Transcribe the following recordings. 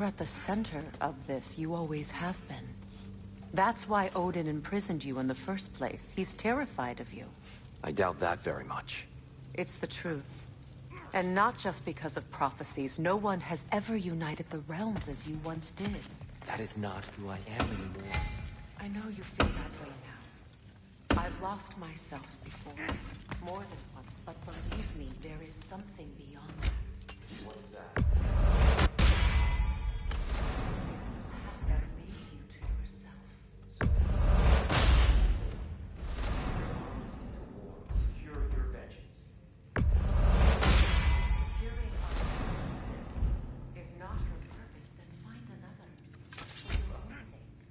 You're at the center of this. You always have been. That's why Odin imprisoned you in the first place. He's terrified of you. I doubt that very much. It's the truth. And not just because of prophecies. No one has ever united the realms as you once did. That is not who I am anymore. I know you feel that way now. I've lost myself before. More than once, but believe me, there is something beyond that. What is that? Have that lead you to yourself. Secure your vengeance. Securing our justice is not your purpose, then find another. For your own sake.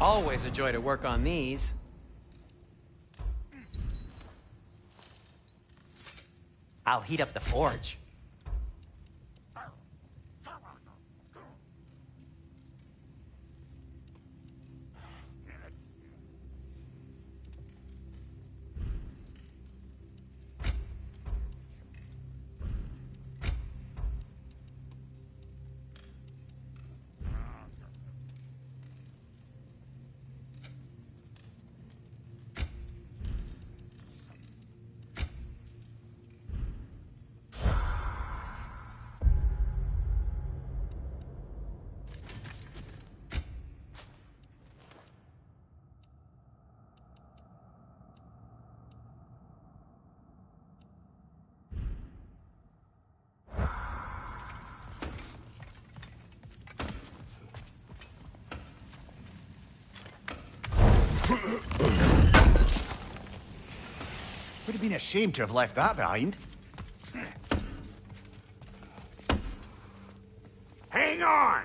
Always a joy to work on these. I'll heat up the forge. Would have been ashamed to have left that behind. Hang on!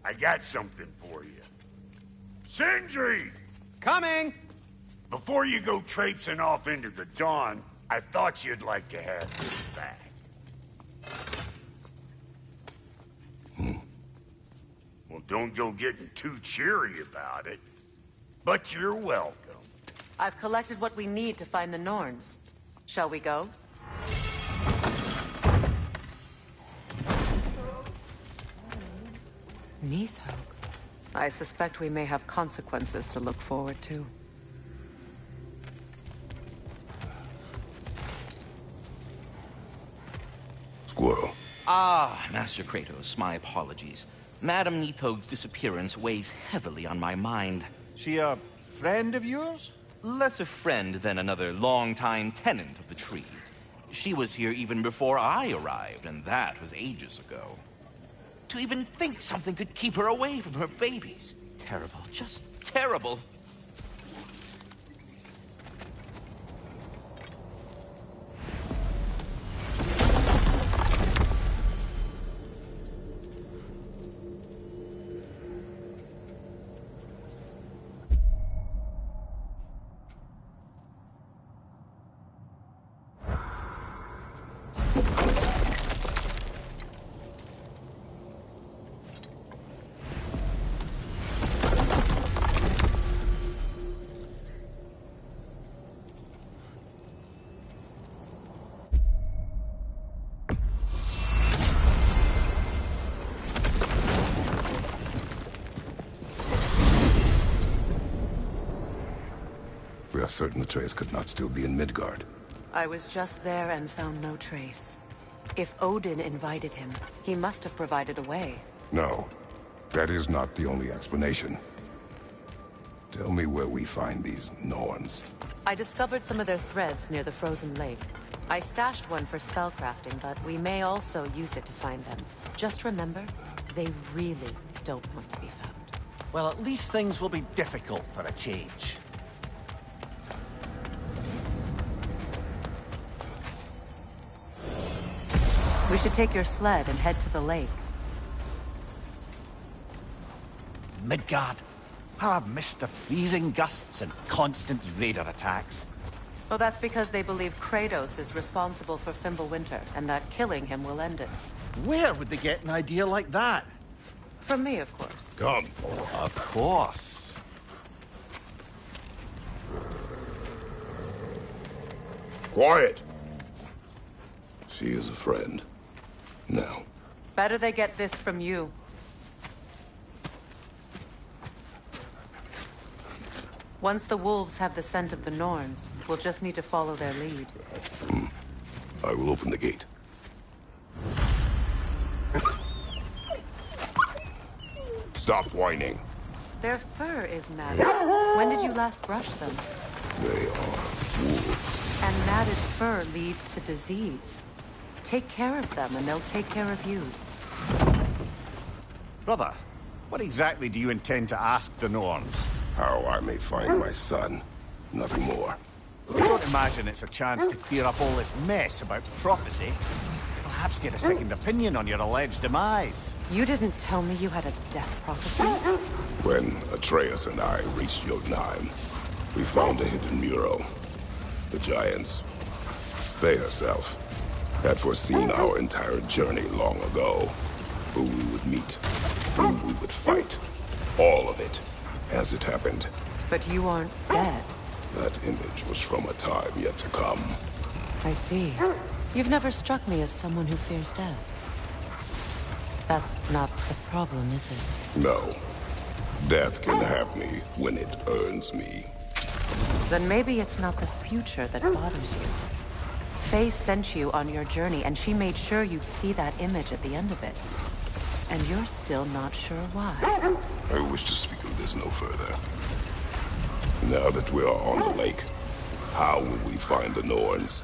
I got something for you. Sindri! Coming! Before you go traipsing off into the dawn, I thought you'd like to have this back. Well, don't go getting too cheery about it. But you're welcome. I've collected what we need to find the Norns. Shall we go? Neathhoke. I suspect we may have consequences to look forward to. Squirrel. Ah, Master Kratos, my apologies. Madame Neathoge's disappearance weighs heavily on my mind. She a friend of yours? Less a friend than another longtime tenant of the tree. She was here even before I arrived, and that was ages ago. To even think something could keep her away from her babies. Terrible, just terrible. We are certain Atreus could not still be in Midgard. I was just there and found no trace. If Odin invited him, he must have provided a way. No, that is not the only explanation. Tell me where we find these Norns. I discovered some of their threads near the frozen lake. I stashed one for spellcrafting, but we may also use it to find them. Just remember, they really don't want to be found. Well, at least things will be difficult for a change. We should take your sled and head to the lake. Midgard. How I've missed the freezing gusts and constant raider attacks. Well, that's because they believe Kratos is responsible for Fimbulwinter, and that killing him will end it. Where would they get an idea like that? From me, of course. Come. Of course. Quiet! She is a friend. No. Better they get this from you. Once the wolves have the scent of the Norns, we'll just need to follow their lead. I will open the gate. Stop whining. Their fur is matted. When did you last brush them? They are wolves. And matted fur leads to disease. Take care of them, and they'll take care of you. Brother, what exactly do you intend to ask the Norns? How I may find my son. Nothing more. I don't imagine it's a chance to clear up all this mess about prophecy. Perhaps get a second opinion on your alleged demise. You didn't tell me you had a death prophecy? When Atreus and I reached Jotunheim, we found a hidden mural. The Giants, they herself, had foreseen our entire journey long ago. Who we would meet, who we would fight. All of it, as it happened. But you aren't dead. That image was from a time yet to come. I see. You've never struck me as someone who fears death. That's not the problem, is it? No. Death can have me when it earns me. Then maybe it's not the future that bothers you. Faye sent you on your journey, and she made sure you'd see that image at the end of it. And you're still not sure why. I wish to speak of this no further. Now that we are on the lake, how will we find the Norns?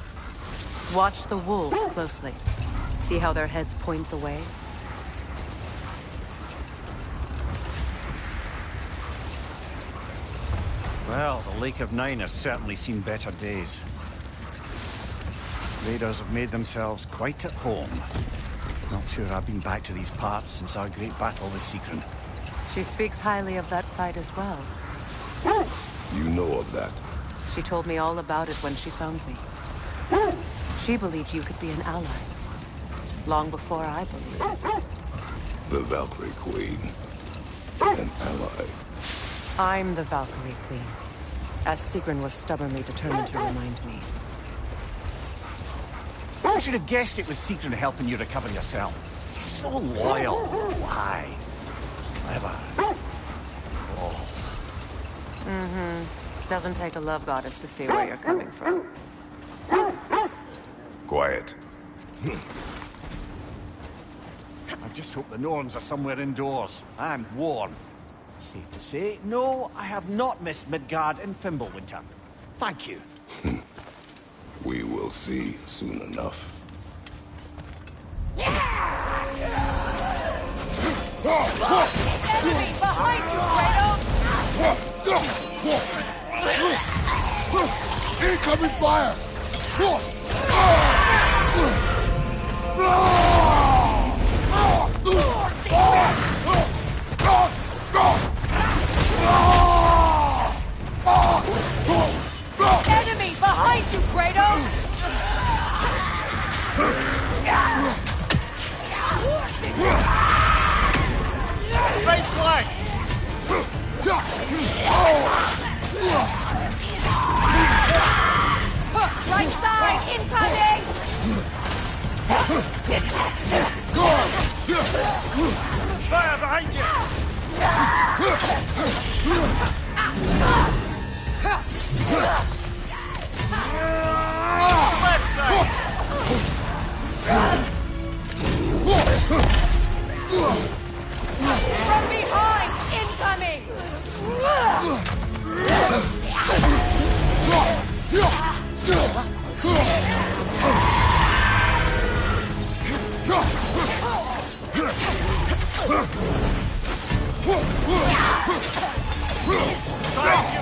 Watch the wolves closely. See how their heads point the way? Well, the Lake of Nine has certainly seen better days. Raiders have made themselves quite at home. Not sure I've been back to these parts since our great battle with Sigrun. She speaks highly of that fight as well. You know of that? She told me all about it when she found me. She believed you could be an ally. Long before I believed. The Valkyrie Queen. An ally. I'm the Valkyrie Queen, as Sigrun was stubbornly determined to remind me. I should have guessed it was Sigrun helping you recover yourself. He's so loyal. Why? Clever. Doesn't take a love goddess to see where you're coming from. Quiet. I just hope the Norns are somewhere indoors and warm. Safe to say, no, I have not missed Midgard in Fimbulwinter. Thank you. We will see soon enough. Enemy behind you, Kratos! Incoming fire! Enemy behind you, Kratos! Right flank! Right side, incoming! Fire behind you! Left side! From behind, incoming!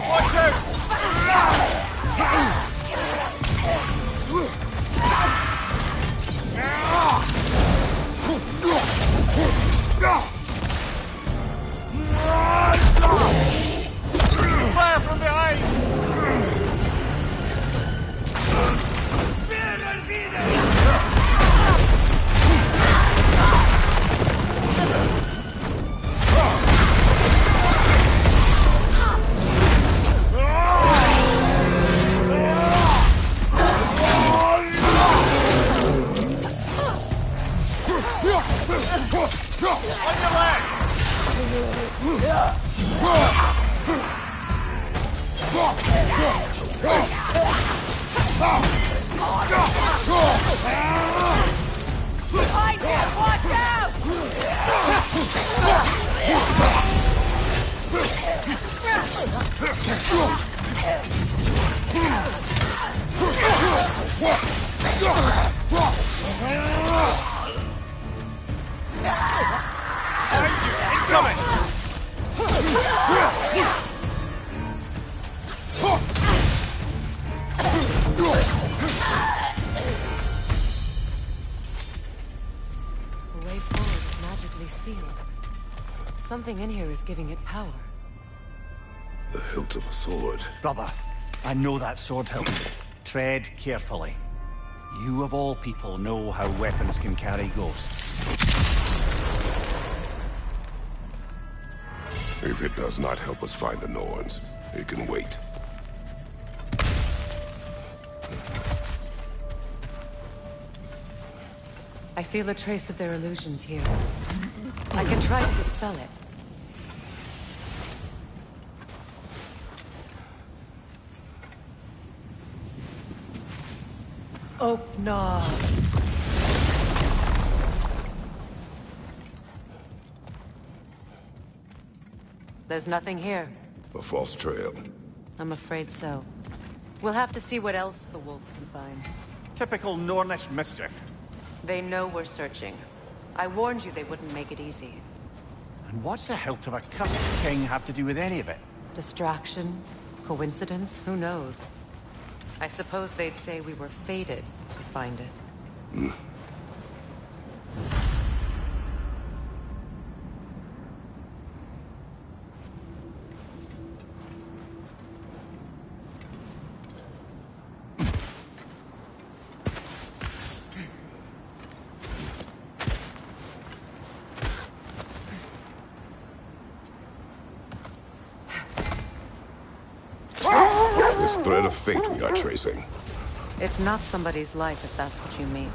Watch out! Fire from behind! Behind him! Watch out! The way forward is magically sealed. Something in here is giving it power. The hilt of a sword. Brother, I know that sword hilt. Tread carefully. You of all people know how weapons can carry ghosts. If it does not help us find the Norns, it can wait. I feel a trace of their illusions here. I can try to dispel it. Open. There's nothing here. A false trail. I'm afraid so. We'll have to see what else the wolves can find. Typical Nornish mischief. They know we're searching. I warned you they wouldn't make it easy. And what's the hilt of a cursed king have to do with any of it? Distraction? Coincidence? Who knows? I suppose they'd say we were fated to find it. This thread of fate we are tracing. It's not somebody's life, if that's what you mean.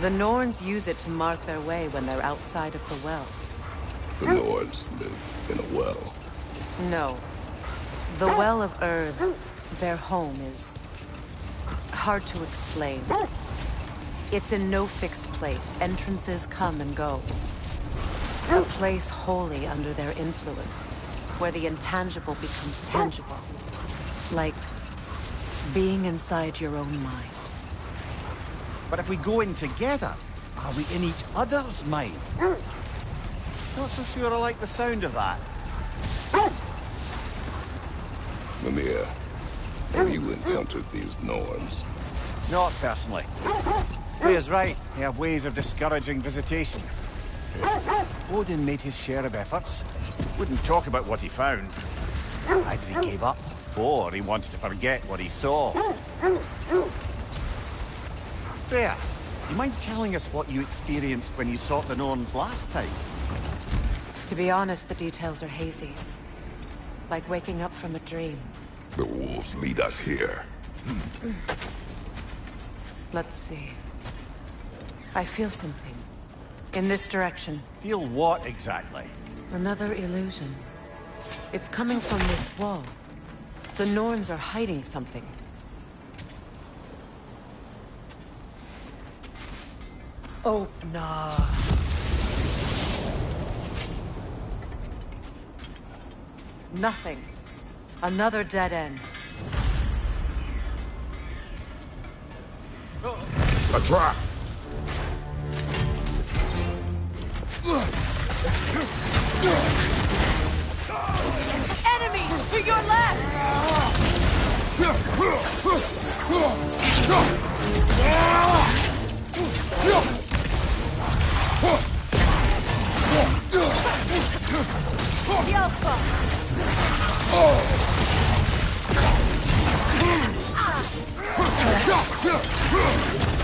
The Norns use it to mark their way when they're outside of the well. The Norns live in a well. No. The Well of Earth, their home, is hard to explain. It's in no fixed place. Entrances come and go. A place wholly under their influence, where the intangible becomes tangible. Like being inside your own mind. But if we go in together, are we in each other's mind? Not so sure I like the sound of that. Mimir, have you encountered these Norns? Not personally. Freya's right. They have ways of discouraging visitation. Odin made his share of efforts. Wouldn't talk about what he found. Either he gave up, or he wanted to forget what he saw. Freya, you mind telling us what you experienced when you sought the Norns last time? To be honest, the details are hazy. Like waking up from a dream. The wolves lead us here. Let's see. I feel something. In this direction. Feel what exactly? Another illusion. It's coming from this wall. The Norns are hiding something. Open up. Nothing. Another dead end. A trap! Enemies to your left!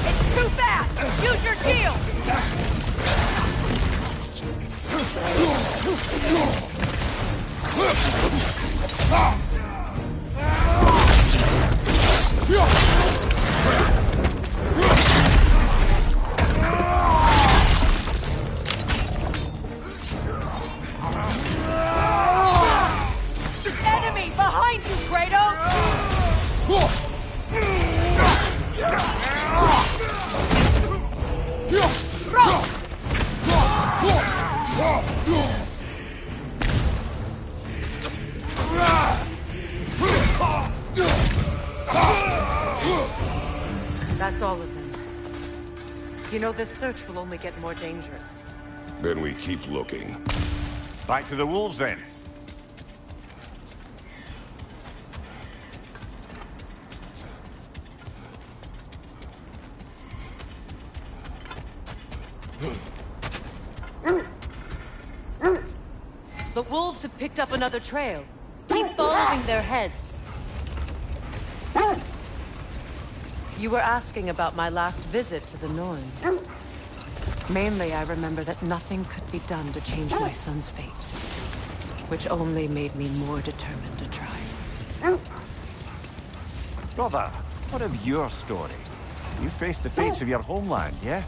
It's too fast! Use your shield! know, this search will only get more dangerous. Then we keep looking. Back to the wolves, then. The wolves have picked up another trail. Keep following their heads. You were asking about my last visit to the Norn. Mainly, I remember that nothing could be done to change my son's fate, which only made me more determined to try. Brother, what of your story? You faced the fates of your homeland, yeah?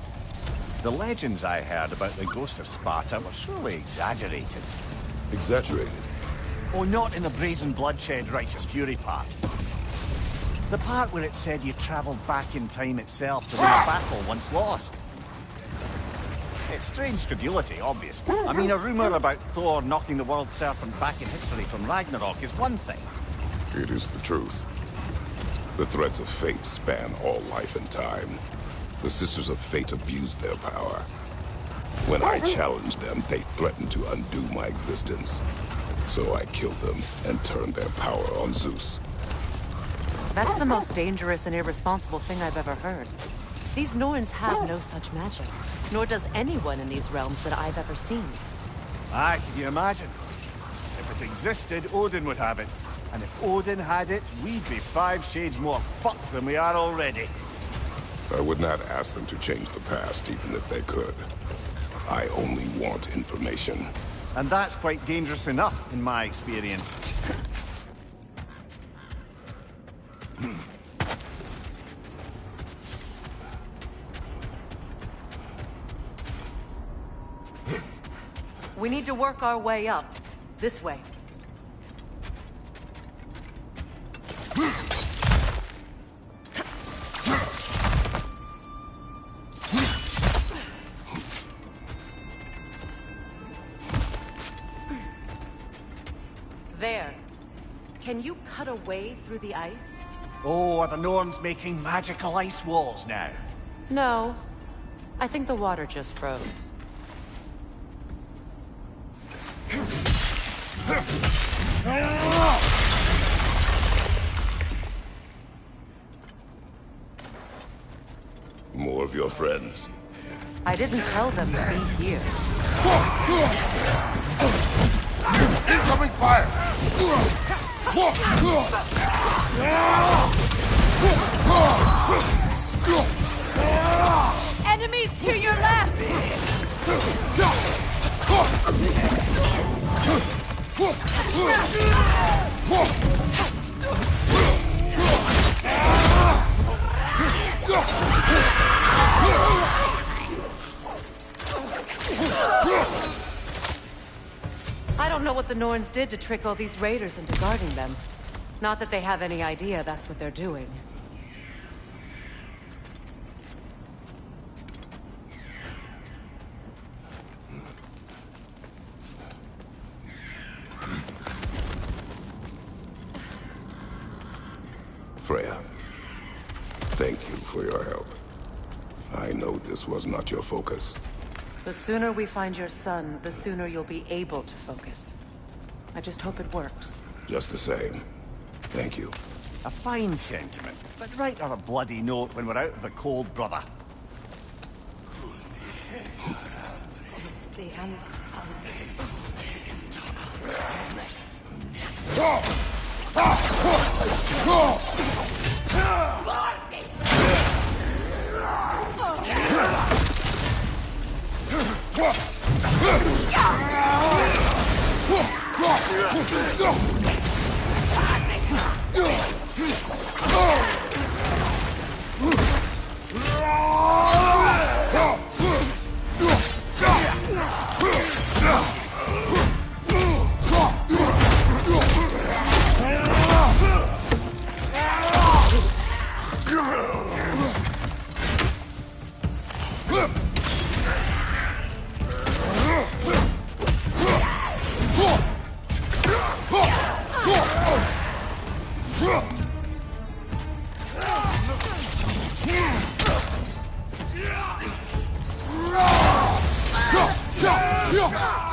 The legends I heard about the ghost of Sparta were surely exaggerated. Exaggerated? Oh, not in the brazen bloodshed righteous fury part. The part where it said you travelled back in time itself to win a battle once lost. It's strange credulity, obviously. I mean, a rumour about Thor knocking the world serpent back in history from Ragnarok is one thing. It is the truth. The threads of fate span all life and time. The Sisters of Fate abused their power. When I challenged them, they threatened to undo my existence. So I killed them and turned their power on Zeus. That's the most dangerous and irresponsible thing I've ever heard. These Norns have no such magic, nor does anyone in these realms that I've ever seen. Aye, can you imagine? If it existed, Odin would have it. And if Odin had it, we'd be 5 shades more fucked than we are already. I would not ask them to change the past, even if they could. I only want information. And that's quite dangerous enough, in my experience. We need to work our way up. This way. There. Can you cut a way through the ice? Oh, are the Norns making magical ice walls now? No. I think the water just froze. More of your friends. I didn't tell them to be here. Incoming fire! Enemies to your left! I don't know what the Norns did to trick all these raiders into guarding them. Not that they have any idea that's what they're doing. Freya, thank you for your help. I know this was not your focus. The sooner we find your son, the sooner you'll be able to focus. I just hope it works. Just the same. Thank you. A fine sentiment, but write her a bloody note when we're out of the cold, brother.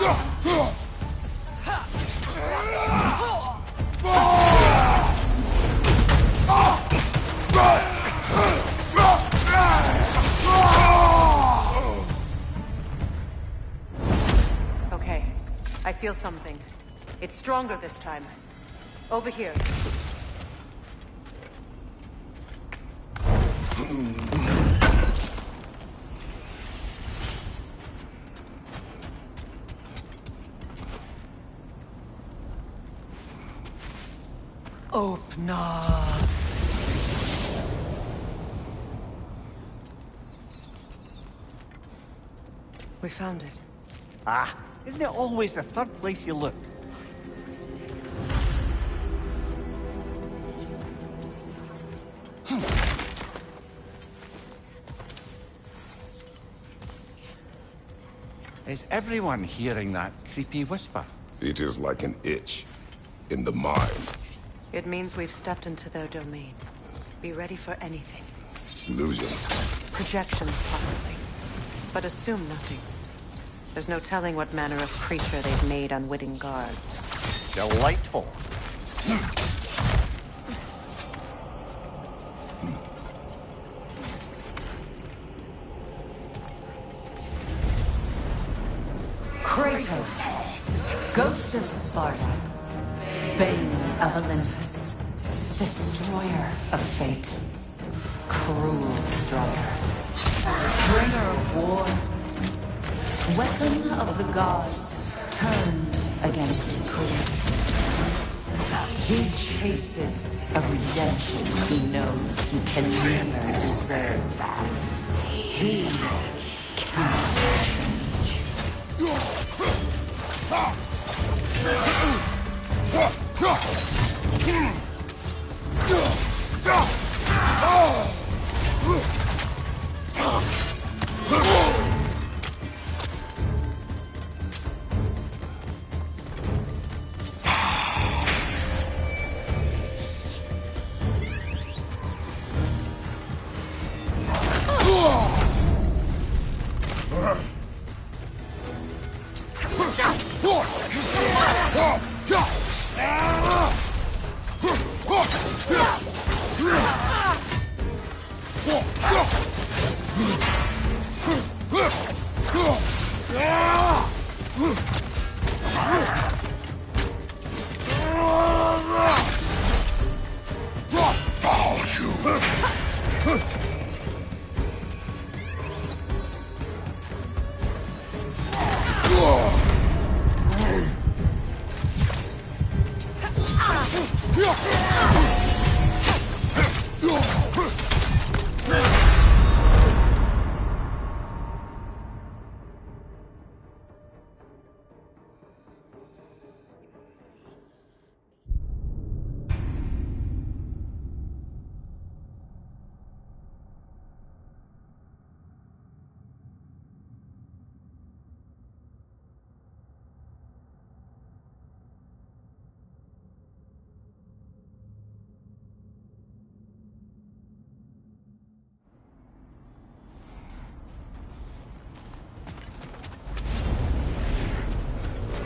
Okay, I feel something. It's stronger this time. Over here. Open up. We found it. Ah, isn't it always the third place you look? Is everyone hearing that creepy whisper? It is like an itch in the mind. It means we've stepped into their domain. Be ready for anything. Illusions. Projections, possibly. But assume nothing. There's no telling what manner of creature they've made unwitting guards. Delightful. Kratos, Ghost of Sparta, Bane of Olympus, Destroyer of Fate, Cruel Striker, Bringer of War, Weapon of the Gods, turned against his creators. He chases a redemption he knows he can never deserve. He cannot change.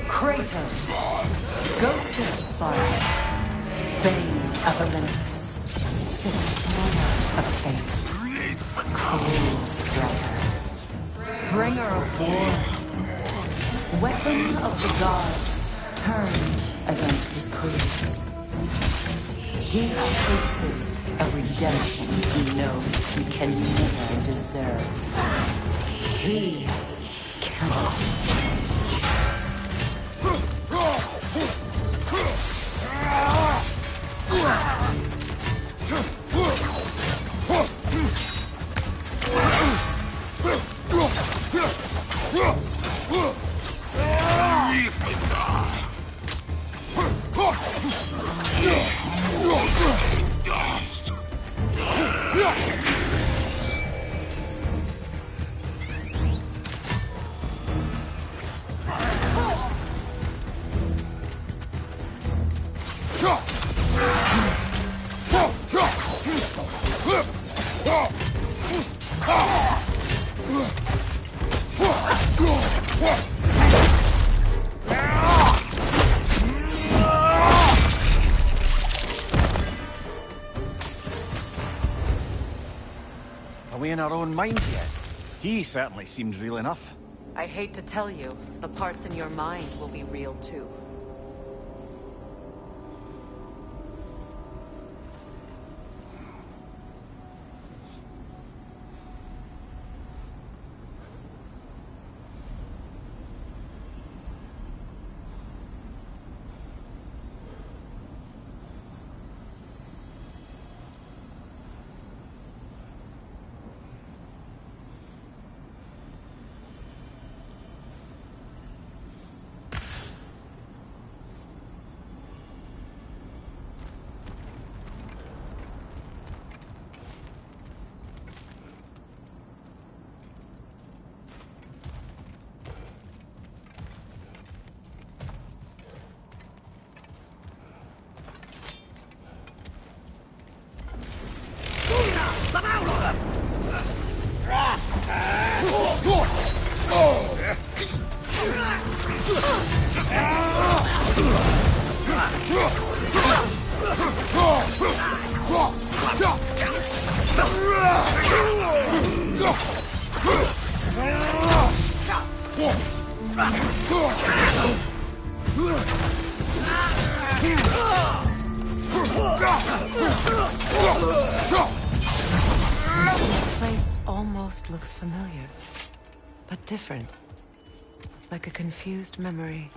Kratos, Ghost of Sparta, Bane of Olympus, Destroyer of Fate, Cruel Striker, Bringer of War, Weapon of the Gods, turned against his creators. He faces a redemption he knows he can never deserve. He cannot. our own minds yet. He certainly seemed real enough. I hate to tell you, the parts in your mind will be real too. This place almost looks familiar, but different. Like a confused memory.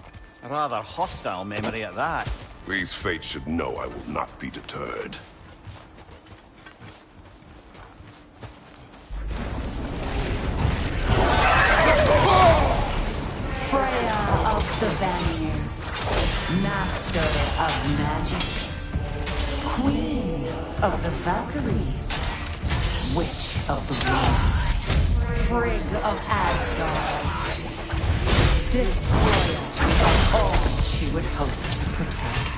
A rather hostile memory at that. These fates should know I will not be deterred. Freya of the Vanir, master of magics, queen of the Valkyries, witch of the woods, Frigg of Asgard, destroyer of all she would hope to protect.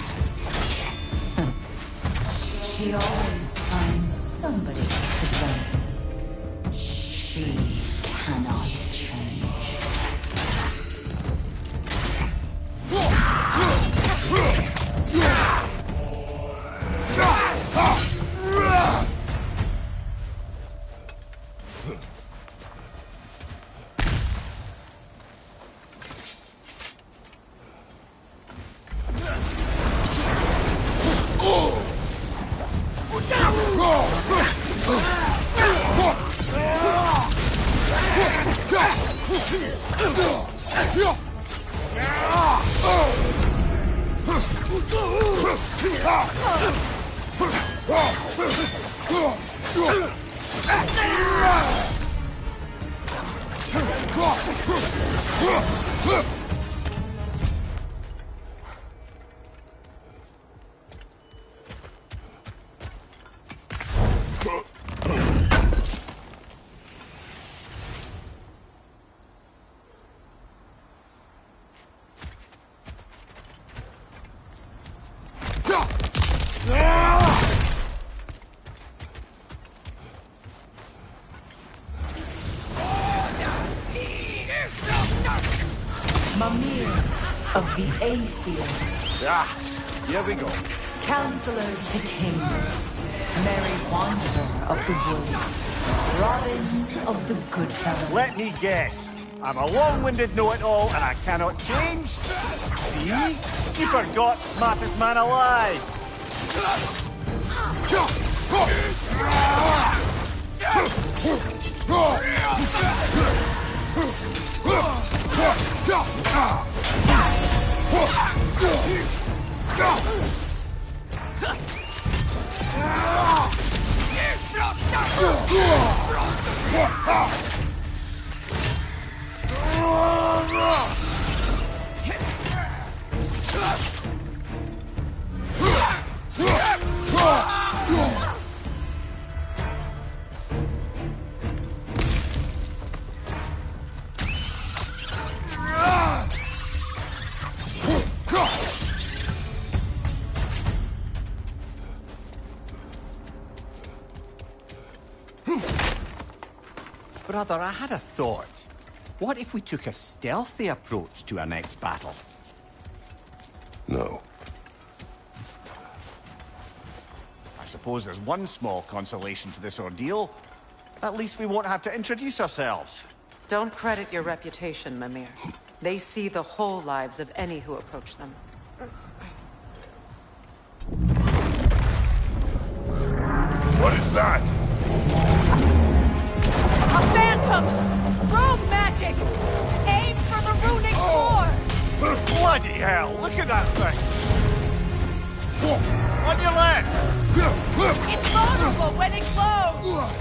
She always finds somebody to blame. She cannot change. Mimir of the Aesir. Here we go. Counselor to kings, merry wanderer of the woods, Robin of the Goodfellows. Let me guess. I'm a long-winded know-it-all and I cannot change? See? You forgot smartest man alive. Brother, I had a thought. What if we took a stealthy approach to our next battle? No. I suppose there's one small consolation to this ordeal. At least we won't have to introduce ourselves. Don't credit your reputation, Mimir. They see the whole lives of any who approach them. What is that? A phantom! Rogue magic! Aim for the runic core! Bloody hell, look at that thing! On your left! It's vulnerable when it glows!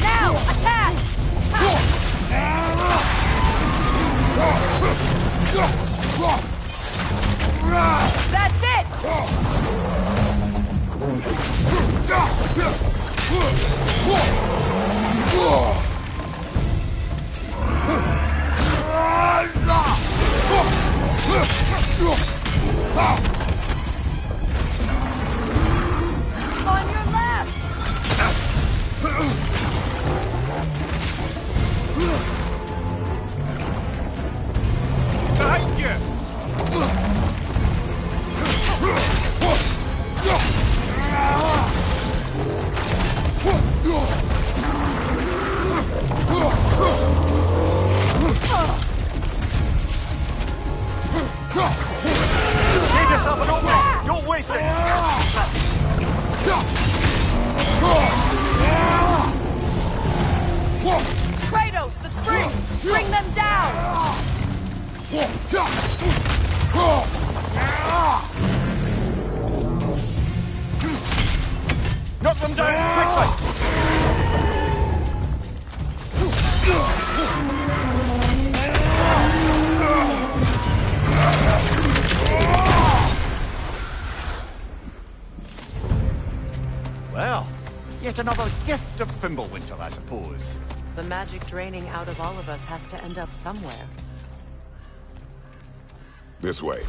Now, attack! That's it! On your left! Behind you! Give yourself an opening! Don't waste it! Kratos, the spring! Bring them down! Knock them down quickly! Well, yet another gift of Fimbulwinter, I suppose. The magic draining out of all of us has to end up somewhere. This way.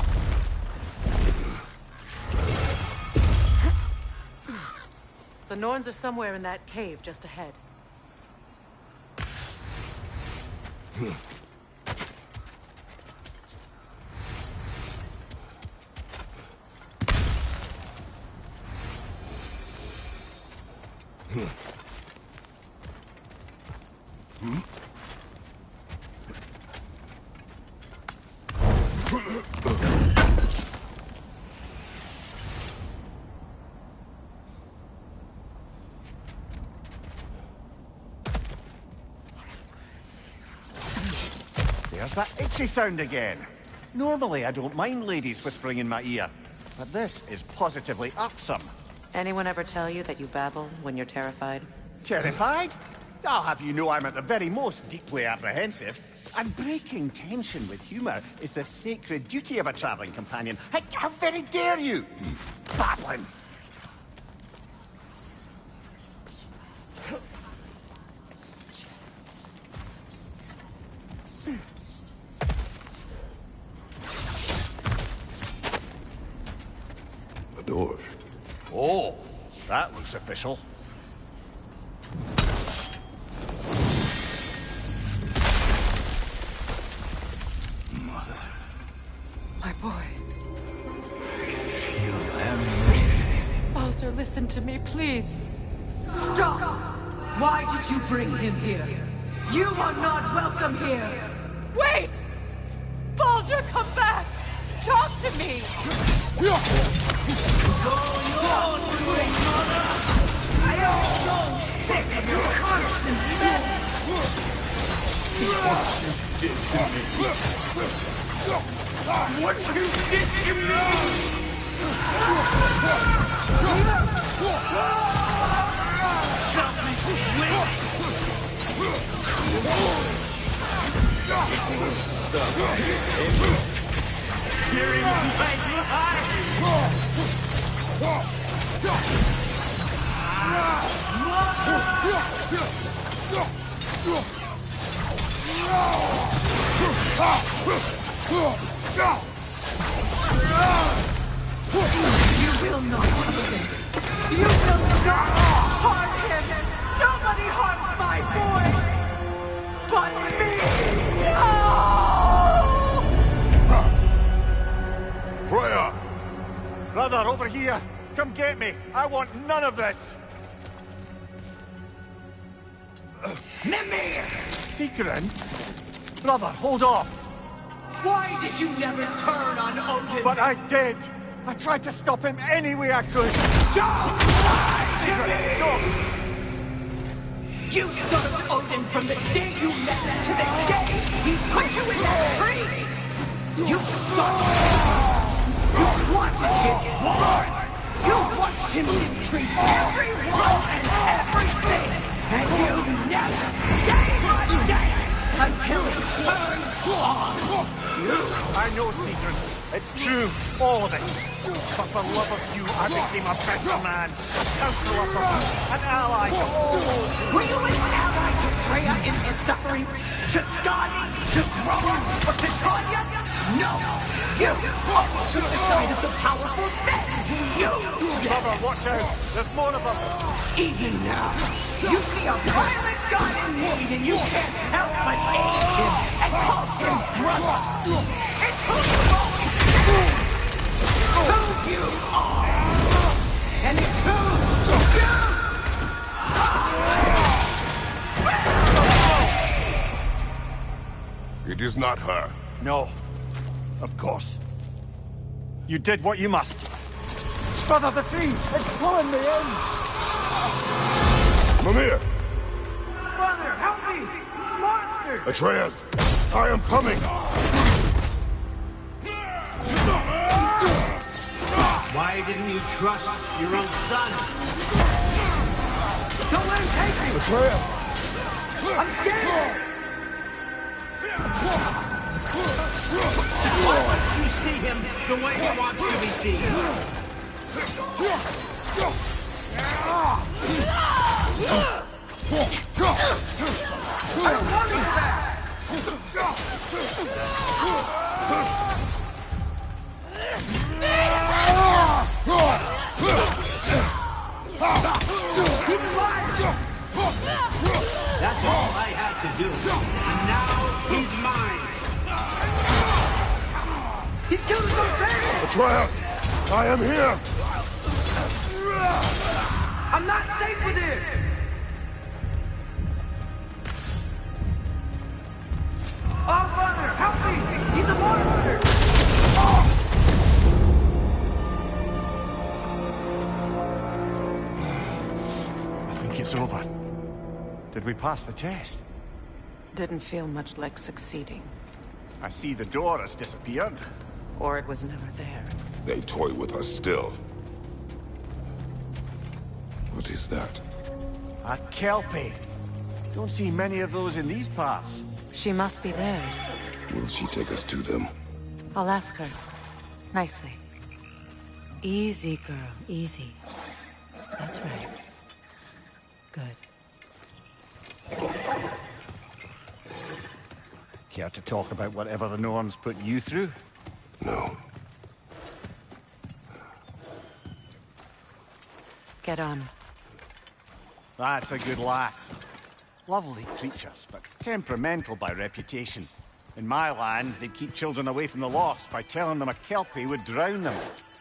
The Norns are somewhere in that cave just ahead. There's that itchy sound again. Normally, I don't mind ladies whispering in my ear, but this is positively irksome. Anyone ever tell you that you babble when you're terrified? Terrified? I'll have you know I'm at the very most deeply apprehensive. And breaking tension with humour is the sacred duty of a travelling companion. How very dare you! Babbling! The door. Oh, that looks official. My boy. Feel everything. Baldur, listen to me, please. Stop! Why did you bring him here? You are not welcome here! Wait! Baldur, come back! Talk to me! I am so sick of your constant meddling. What you did to me. What you did to me! Selfish witch! Hearing my You will not win. You will not harm him! Nobody harms my boy! But me! No! Freya! Brother, over here! Come get me! I want none of this! Mimir! Secret? Brother, hold off! Why did you never turn on Odin? But I did! I tried to stop him any way I could! Don't lie to me! No! You served Odin from the day you met him to the day he put you in that tree! You saw him! You wanted his blood! You watched him mistreat everyone and everything! And you never gave a damn until he turned on you! I know, Secret. It's true, all of it. But for love of you, I became a better man. A counselor for you, an ally to all. Were you an ally to Freya in his suffering? To Skadi? To Groen? Or to Tanya? No! You also took the side of the powerful men who used them! Brother, watch out. There's more of us. Even now, you see a violent god in need and you can't help but aid him and call him brother! It's who you've always been! Who you are! And it's who you are! It is not her. No. Of course. You did what you must. Brother, the tree! It's pulling me in! Mimir! Brother, help me! Monster! Atreus! I am coming! Why didn't you trust your own son? Don't let him take me! Atreus! I'm scared! Why don't you see him the way he wants to be seen? I don't want him back! He's alive! That's all I had to do. And now he's mine. He's killed his own baby! Atreus! I am here! I'm not safe with him! Oh, Father, help me! He's a monster! I think it's over. Did we pass the test? Didn't feel much like succeeding. I see the door has disappeared. Or it was never there. They toy with us still. What is that? A Kelpie. Don't see many of those in these parts. She must be theirs. Will she take us to them? I'll ask her. Nicely. Easy, girl. Easy. That's right. Good. Care to talk about whatever the Norns put you through? No. Get on. That's a good lass. Lovely creatures, but temperamental by reputation. In my land, they'd keep children away from the lost by telling them a Kelpie would drown them.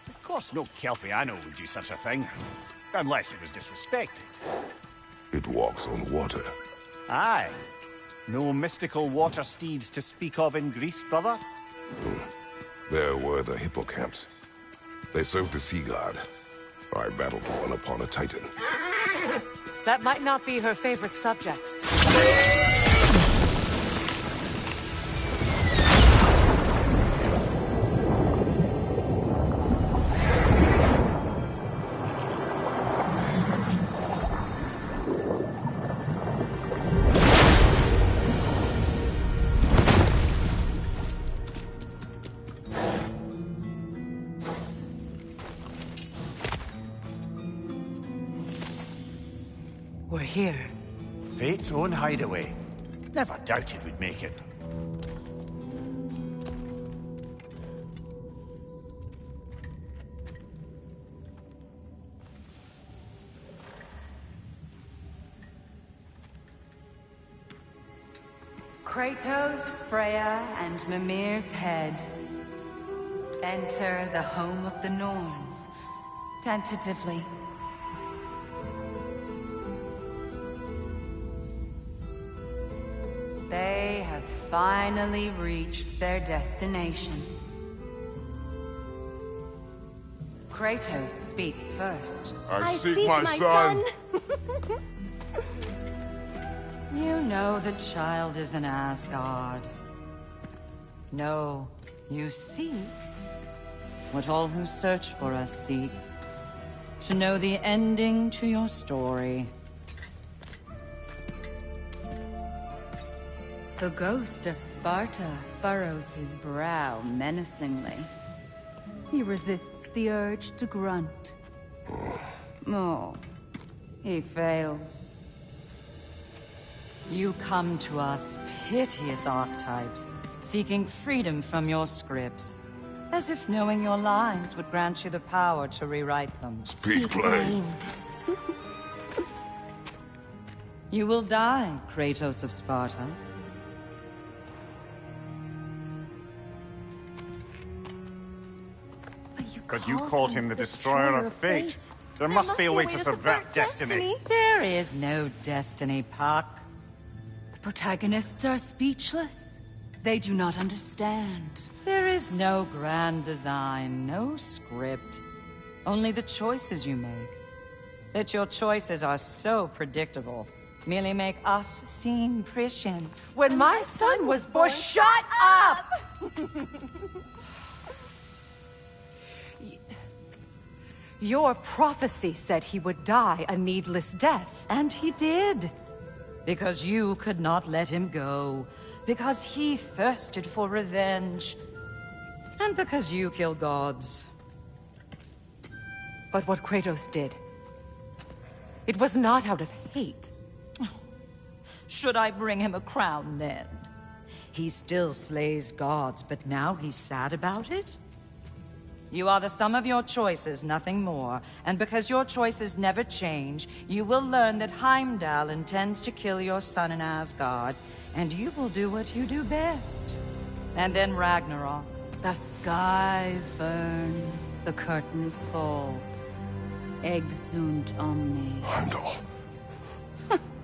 Of course, no Kelpie I know would do such a thing. Unless it was disrespected. It walks on water. Aye. No mystical water steeds to speak of in Greece, brother? There were the hippocamps. They served the sea god. I battled one upon a titan. That might not be her favorite subject. We're here. Fate's own hideaway. Never doubted we'd make it. Kratos, Freya, and Mimir's head. Enter the home of the Norns, tentatively. They have finally reached their destination. Kratos speaks first. I seek my son. You know the child is in Asgard. No, you seek what all who search for us seek. To know the ending to your story. The ghost of Sparta furrows his brow menacingly. He resists the urge to grunt. Oh, he fails. You come to us, piteous archetypes, seeking freedom from your scripts. As if knowing your lines would grant you the power to rewrite them. Speak plain. You will die, Kratos of Sparta. But you called him the Destroyer of Fate. There must be a way to subvert destiny. There is no destiny, Puck. The protagonists are speechless. They do not understand. There is no grand design, no script. Only the choices you make. That your choices are so predictable merely make us seem prescient. When my son was born... Shut up! Your prophecy said he would die a needless death. And he did. Because you could not let him go. Because he thirsted for revenge. And because you kill gods. But what Kratos did, it was not out of hate. Should I bring him a crown then? He still slays gods, but now he's sad about it? You are the sum of your choices, nothing more. And because your choices never change, you will learn that Heimdall intends to kill your son in Asgard, and you will do what you do best. And then Ragnarok. The skies burn, the curtains fall. Exunt omnes. Heimdall.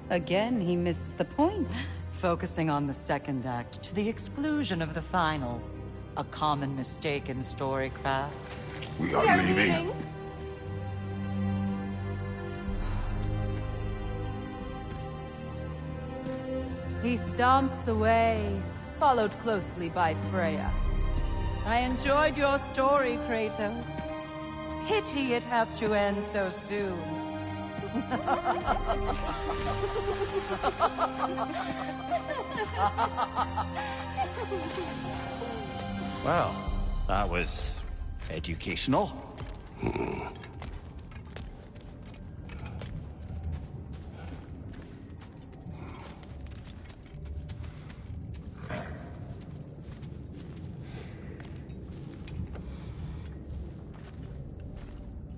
Again, he misses the point. Focusing on the second act to the exclusion of the final. A common mistake in storycraft. We are leaving. He stomps away, followed closely by Freya. I enjoyed your story, Kratos. Pity it has to end so soon. Well, that was educational.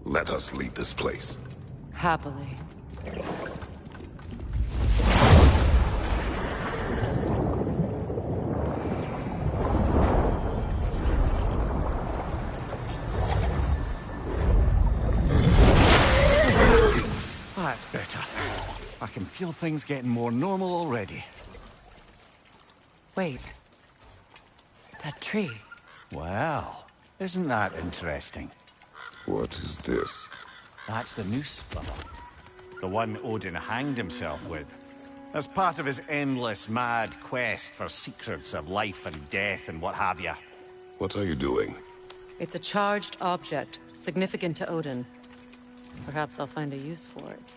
Let us leave this place. Happily. That's better. I can feel things getting more normal already. Wait. That tree. Well, isn't that interesting? What is this? That's the noose, brother. The one Odin hanged himself with. As part of his endless, mad quest for secrets of life and death and what have you. What are you doing? It's a charged object, significant to Odin. Perhaps I'll find a use for it.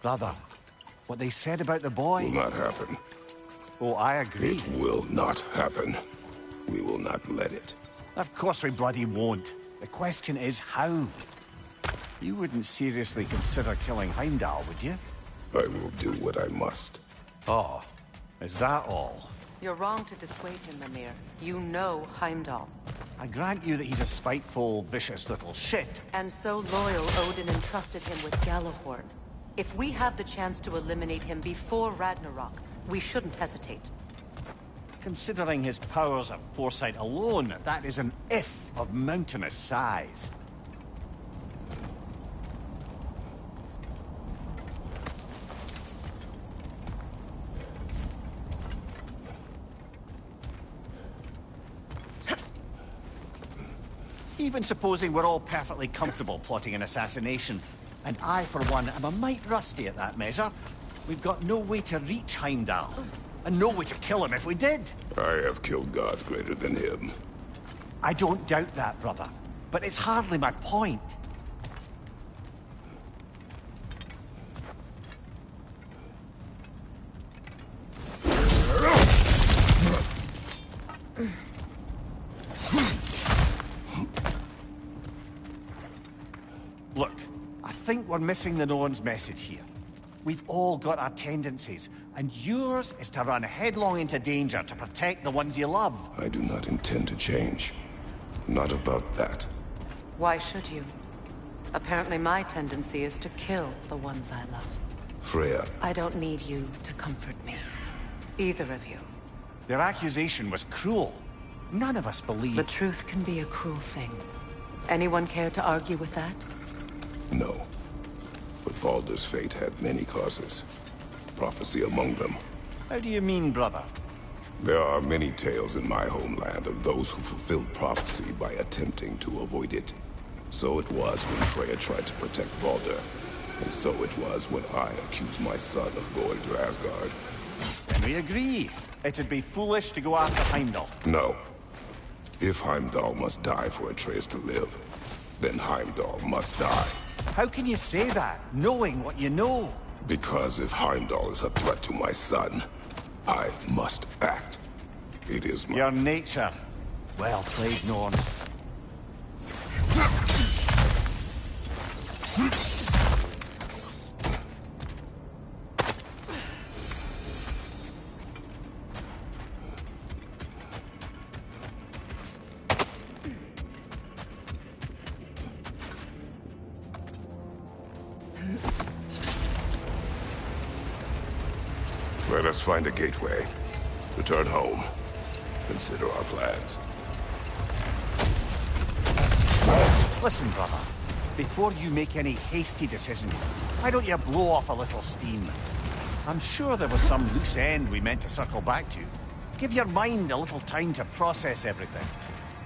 Brother, what they said about the boy... Will not happen. Oh, I agree. It will not happen. We will not let it. Of course we bloody won't. The question is how. You wouldn't seriously consider killing Heimdall, would you? I will do what I must. Oh, is that all? You're wrong to dissuade him, Mimir. You know Heimdall. I grant you that he's a spiteful, vicious little shit. And so loyal, Odin entrusted him with Gjallarhorn. If we have the chance to eliminate him before Ragnarok, we shouldn't hesitate. Considering his powers of foresight alone, that is an if of mountainous size. Even supposing we're all perfectly comfortable plotting an assassination, and I, for one, am a mite rusty at that measure, we've got no way to reach Heimdall, and no way to kill him if we did. I have killed gods greater than him. I don't doubt that, brother, but it's hardly my point. Look, I think we're missing the Norn's message here. We've all got our tendencies, and yours is to run headlong into danger to protect the ones you love. I do not intend to change. Not about that. Why should you? Apparently my tendency is to kill the ones I love. Freya. I don't need you to comfort me. Either of you. Their accusation was cruel. None of us believe. The truth can be a cruel thing. Anyone care to argue with that? No. But Baldur's fate had many causes. Prophecy among them. How do you mean, brother? There are many tales in my homeland of those who fulfilled prophecy by attempting to avoid it. So it was when Freya tried to protect Baldur. And so it was when I accused my son of going to Asgard. Then we agree. It'd be foolish to go after Heimdall. No. If Heimdall must die for Atreus to live, then Heimdall must die. How can you say that, knowing what you know? Because if Heimdall is a threat to my son, I must act. It is my... Your nature. Well played, Norns. Let us find a gateway. Return home. Consider our plans. Listen, brother. Before you make any hasty decisions, why don't you blow off a little steam? I'm sure there was some loose end we meant to circle back to. Give your mind a little time to process everything.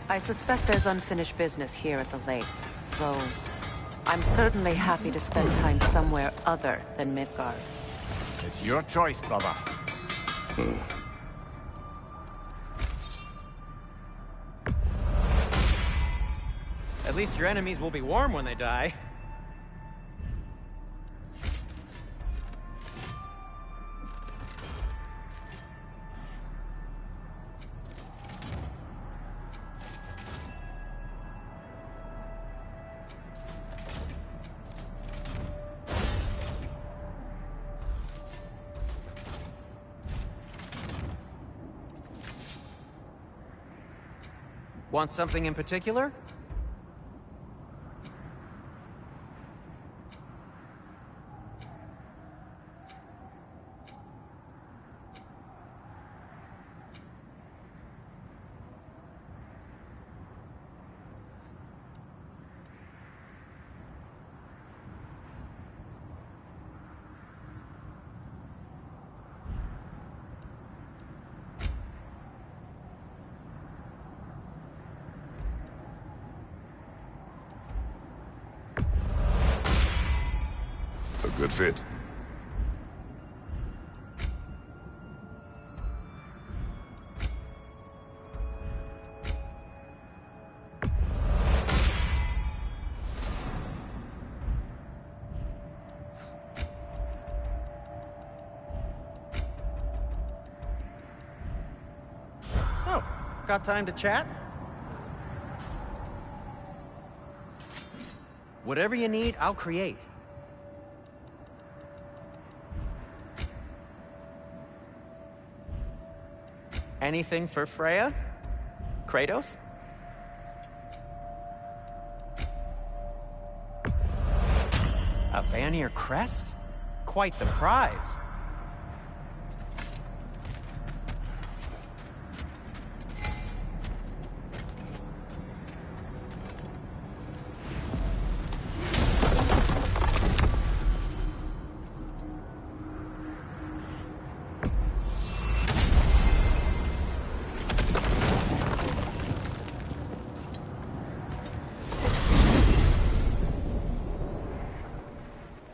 I suspect there's unfinished business here at the lake, though I'm certainly happy to spend time somewhere other than Midgard. It's your choice, brother. At least your enemies will be warm when they die. Want something in particular? A good fit. Oh, got time to chat? Whatever you need, I'll create. Anything for Freya? Kratos? A Vanir crest? quite the prize.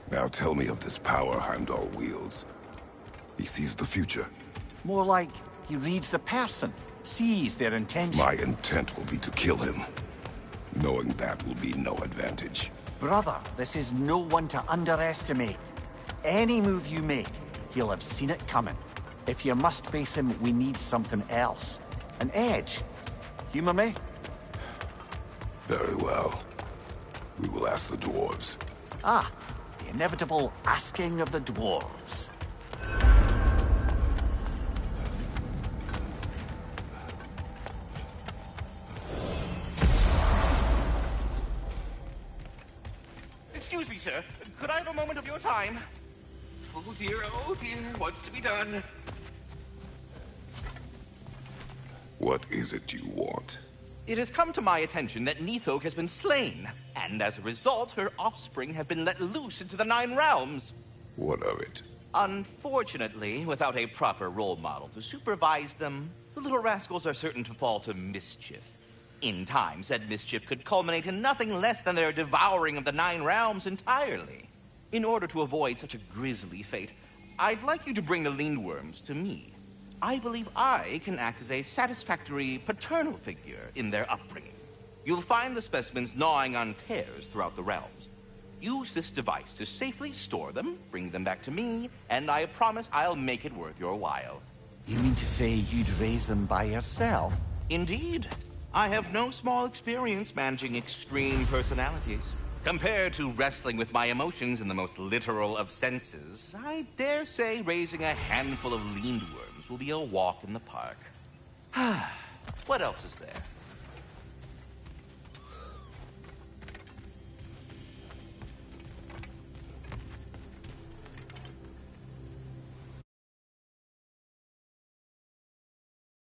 Now tell me of this power Heimdall wields. He sees the future. More like he reads the person, sees their intention. My intent will be to kill him. Knowing that will be no advantage. Brother, this is no one to underestimate. Any move you make, he'll have seen it coming. If you must face him, we need something else. An edge. Humor me? Very well. We will ask the dwarves. Ah, the inevitable asking of the dwarves. Excuse me, sir. Could I have a moment of your time? Oh dear, what's to be done? What is it you want? It has come to my attention that Nithok has been slain, and as a result, her offspring have been let loose into the Nine Realms. What of it? Unfortunately, without a proper role model to supervise them, the little rascals are certain to fall to mischief. In time, said mischief could culminate in nothing less than their devouring of the Nine Realms entirely. In order to avoid such a grisly fate, I'd like you to bring the Lindworms to me. I believe I can act as a satisfactory paternal figure in their upbringing. You'll find the specimens gnawing on tears throughout the realms. Use this device to safely store them, bring them back to me, and I promise I'll make it worth your while. You mean to say you'd raise them by yourself? Indeed. I have no small experience managing extreme personalities. Compared to wrestling with my emotions in the most literal of senses, I dare say raising a handful of Lindworms will be a walk in the park. What else is there?